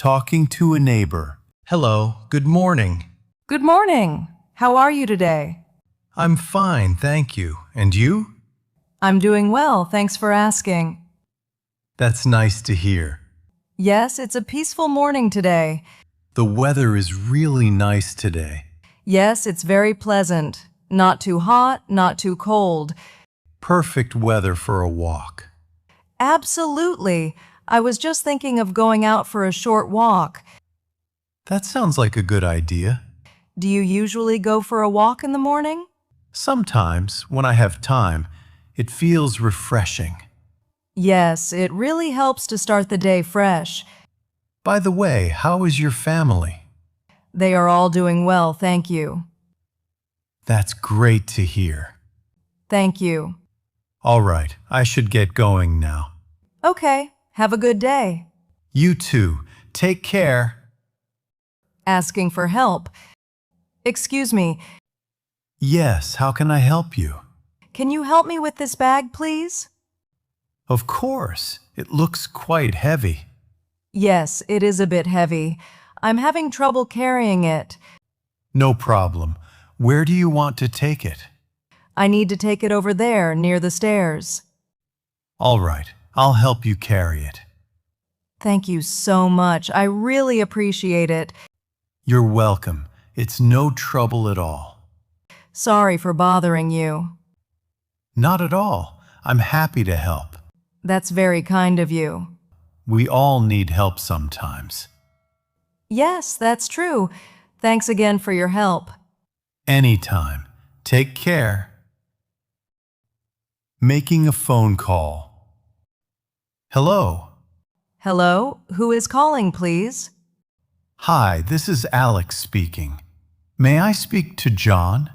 Talking to a neighbor. Hello, good morning. Good morning. How are you today? I'm fine, thank you. And you? I'm doing well, thanks for asking. That's nice to hear. Yes, it's a peaceful morning today. The weather is really nice today. Yes, it's very pleasant. Not too hot, not too cold. Perfect weather for a walk. Absolutely. I was just thinking of going out for a short walk. That sounds like a good idea. Do you usually go for a walk in the morning? Sometimes, when I have time, it feels refreshing. Yes, it really helps to start the day fresh. By the way, how is your family? They are all doing well, thank you. That's great to hear. Thank you. All right, I should get going now. Okay, have a good day. You too. Take care. Asking for help. Excuse me, Yes, how can I help you? can you help me with this bag, please? Of course. It looks quite heavy. Yes, it is a bit heavy. I'm having trouble carrying it. No problem. Where do you want to take it? I need to take it over there, near the stairs. All right, I'll help you carry it. Thank you so much. I really appreciate it. You're welcome. It's no trouble at all. Sorry for bothering you. Not at all. I'm happy to help. That's very kind of you. We all need help sometimes. Yes, that's true. Thanks again for your help. Anytime. Take care. Making a phone call. Hello. Hello, who is calling, please? Hi, this is Alex speaking. May I speak to John?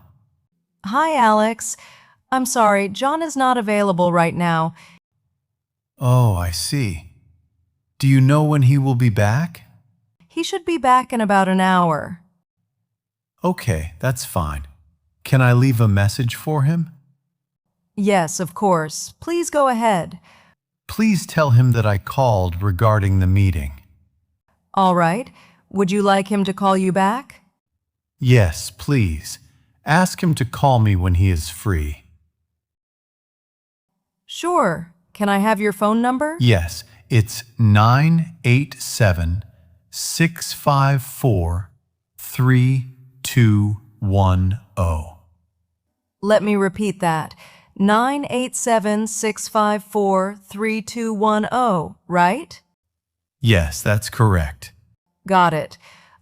Hi, Alex. I'm sorry, John is not available right now. Oh, I see. Do you know when he will be back? He should be back in about an hour. Okay, that's fine. Can I leave a message for him? Yes, of course. Please go ahead. Please tell him that I called regarding the meeting. All right. Would you like him to call you back? Yes, please. Ask him to call me when he is free. Sure. Can I have your phone number? Yes, it's 987-654-3210. Let me repeat that. 987-654-3210, right? Yes, that's correct. Got it.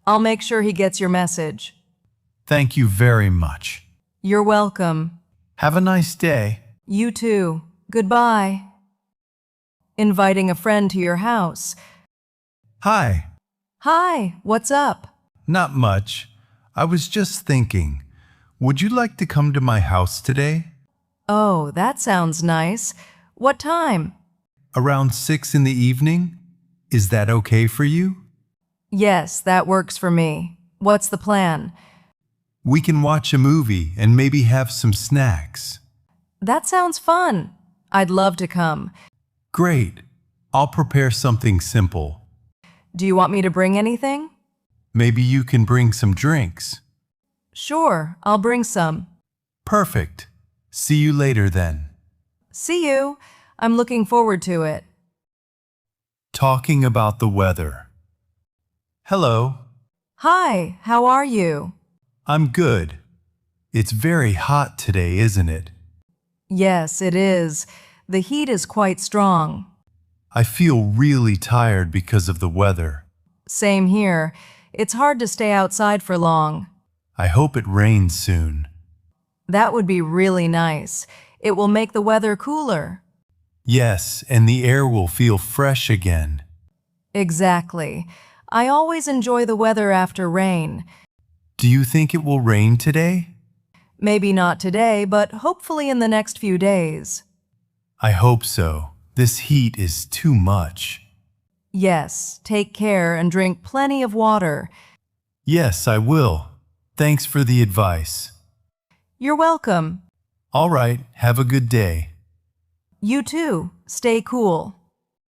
I'll make sure he gets your message. Thank you very much. You're welcome. Have a nice day. You too. Goodbye. Inviting a friend to your house. Hi. Hi, what's up? Not much. I was just thinking, would you like to come to my house today? Oh, that sounds nice. What time? Around 6 in the evening? Is that okay for you? Yes, that works for me. What's the plan? We can watch a movie and maybe have some snacks. That sounds fun. I'd love to come. Great. I'll prepare something simple. Do you want me to bring anything? Maybe you can bring some drinks. Sure, I'll bring some. Perfect. See you later then. See you. I'm looking forward to it. Talking about the weather. Hello. Hi, how are you? I'm good. It's very hot today, isn't it? Yes, it is. The heat is quite strong. I feel really tired because of the weather. Same here. It's hard to stay outside for long. I hope it rains soon. That would be really nice. It will make the weather cooler. Yes, and the air will feel fresh again. Exactly. I always enjoy the weather after rain. Do you think it will rain today? Maybe not today, but hopefully in the next few days. I hope so. This heat is too much. Yes, take care and drink plenty of water. Yes, I will. Thanks for the advice. You're welcome. All right, have a good day. You too. Stay cool.